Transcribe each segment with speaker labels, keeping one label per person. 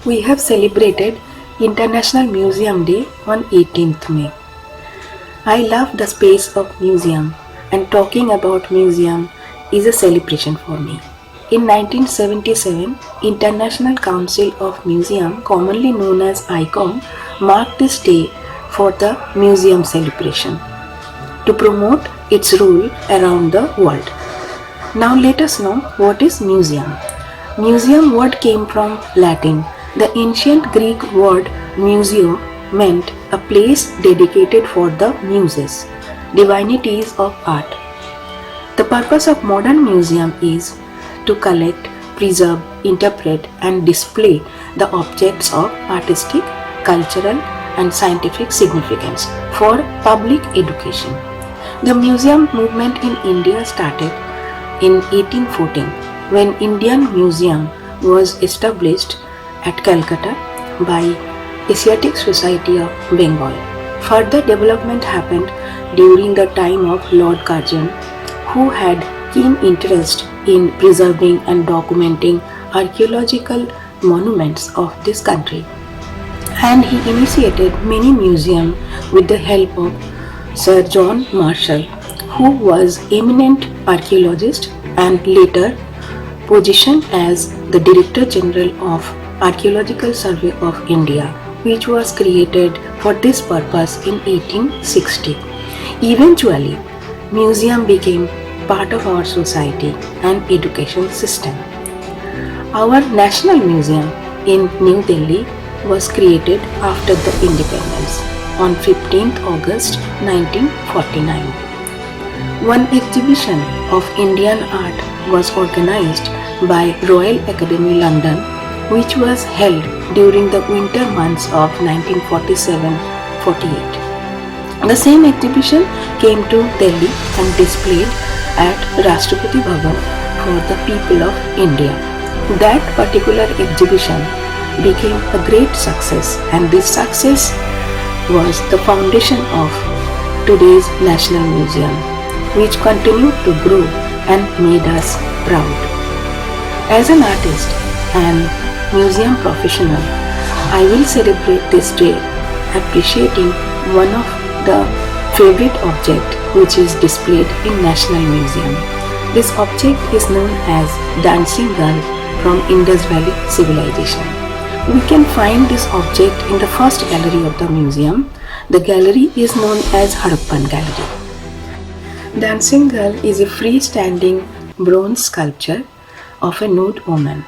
Speaker 1: We have celebrated International Museum Day on 18th May. I love the space of museum and talking about museum is a celebration for me. In 1977, International Council of Museum, commonly known as ICOM, marked this day for the museum celebration to promote its role around the world. Now let us know what is museum. Museum word came from Latin. The ancient Greek word museo meant a place dedicated for the muses, divinities of art. The purpose of modern museum is to collect, preserve, interpret and display the objects of artistic, cultural and scientific significance for public education. The museum movement in India started in 1814 when Indian Museum was established at Calcutta by Asiatic Society of Bengal. Further development happened during the time of Lord Curzon, who had keen interest in preserving and documenting archaeological monuments of this country. And he initiated many museums with the help of Sir John Marshall, who was eminent archaeologist and later positioned as the Director General of Archaeological Survey of India, which was created for this purpose in 1860. Eventually, museum became part of our society and education system. Our National Museum in New Delhi was created after the independence on 15th August 1949. One exhibition of Indian art was organized by Royal Academy London, which was held during the winter months of 1947-48. The same exhibition came to Delhi and displayed at Rashtrapati Bhavan for the people of India. That particular exhibition became a great success, and this success was the foundation of today's National Museum, which continued to grow and made us proud. As an artist and museum professional, I will celebrate this day appreciating one of the favorite object which is displayed in National Museum. This object is known as Dancing Girl from Indus Valley Civilization. We can find this object in the first gallery of the museum. The gallery is known as Harappan Gallery. Dancing Girl is a freestanding bronze sculpture of a nude woman.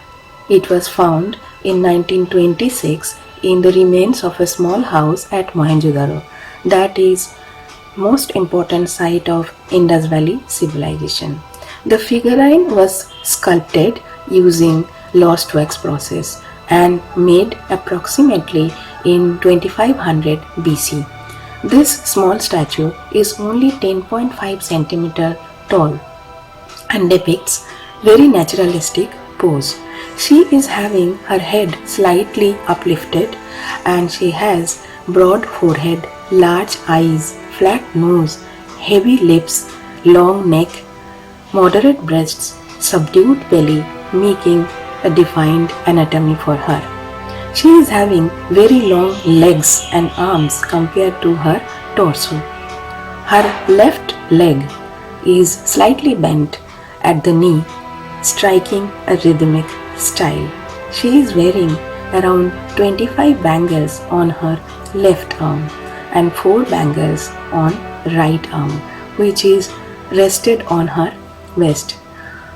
Speaker 1: It was found in 1926 in the remains of a small house at Mohenjo-daro, that is most important site of Indus Valley Civilization. The figurine was sculpted using lost wax process and made approximately in 2500 BC. This small statue is only 10.5 cm tall and depicts very naturalistic pose. She is having her head slightly uplifted and she has broad forehead, large eyes, flat nose, heavy lips, long neck, moderate breasts, subdued belly, making a defined anatomy for her. She is having very long legs and arms compared to her torso. Her left leg is slightly bent at the knee, striking a rhythmic style. She is wearing around 25 bangles on her left arm and 4 bangles on right arm, which is rested on her waist.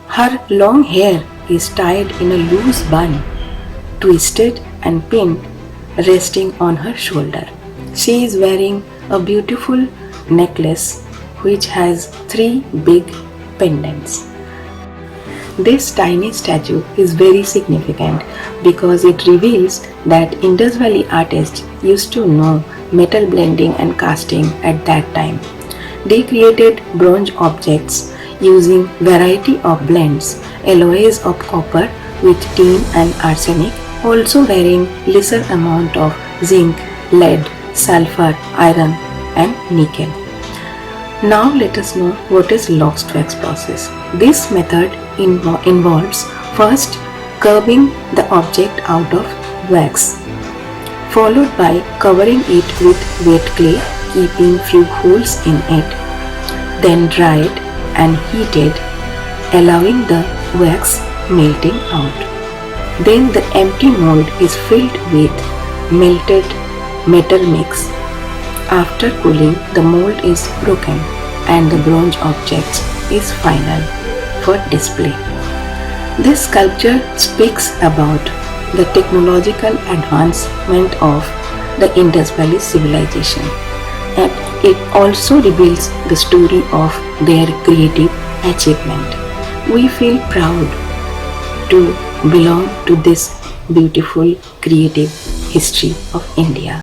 Speaker 1: Her long hair is tied in a loose bun, twisted and pinned, resting on her shoulder. She is wearing a beautiful necklace which has 3 big pendants. This tiny statue is very significant because it reveals that Indus Valley artists used to know metal blending and casting at that time. They created bronze objects using variety of blends, alloys of copper with tin and arsenic, also varying lesser amount of zinc, lead, sulfur, iron and nickel. Now let us know what is lost wax process. This method involves first curving the object out of wax, followed by covering it with wet clay, keeping few holes in it, then dried and heated, allowing the wax melting out. Then the empty mold is filled with melted metal mix. After cooling, the mold is broken and the bronze object is final for display. This sculpture speaks about the technological advancement of the Indus Valley civilization, and it also reveals the story of their creative achievement. We feel proud to belong to this beautiful creative history of India.